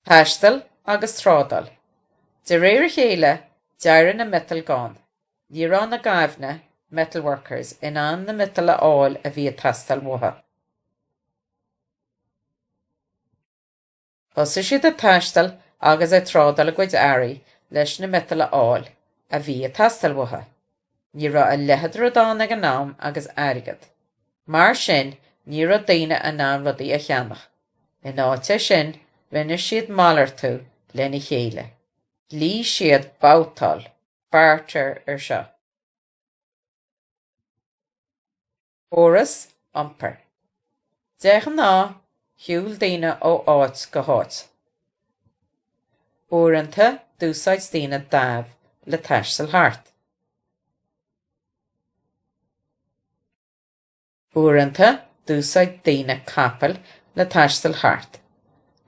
Taisteal agus Trádáil. De réir a chéile deireadh na mital gáin. Ní raibh na gaibhne metal workers in an na mital a fháil a bhí Taisteal mutha. Thosaigh siad a Taisteal agus a Trádáil a gcuid airí leis na mital a fháil a bhí Taisteal mutha. Ní raibh a leithreadar dán ag an nám agus airgid. Mar sin ní raibh daoine an nám rudaí a cheannach. In áite sin rinne siad malartú lena chéile. Lí siad bátáil, bartar ar seo. Óras iompar. Deich ná shiúil daoine ó áit go háit. Uaireanta dúsáid daoine damh le Taisteal thart. Uaireanta dúsáid daoine capal le Taisteal thart.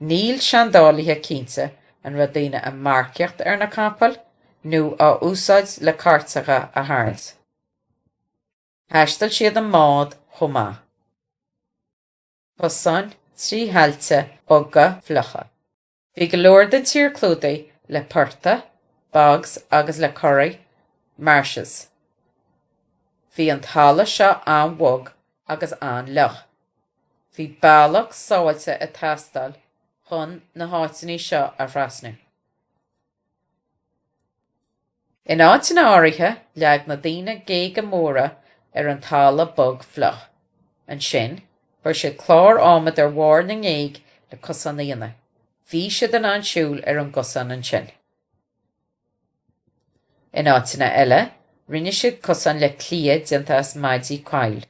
Níl seandálaithe cinnte an ra daoine a marceacht ar na capal nó á úsáid le cartacha a tharlas. Taisteal siad an mád chomá. Thosain trí hailte boga flucha. Bhí go leor den tír clúdaí le porta, bags agus le Chré marses. Bhí an thala seo an bhog agus an leach. Bhí bailach sáilte a Taisteal chun na háitaní seo a bhrasnú. In áit na áirithe leag na daoine géige móra ar an thala bog fluch. An sin, fuair siad clár ámad ar mhór na ngéig le cosaíonna. Bhí siad an ansúil ar an gosan an sin. In áitina eile, rinne siad cosan le clia dianta as maidí cail.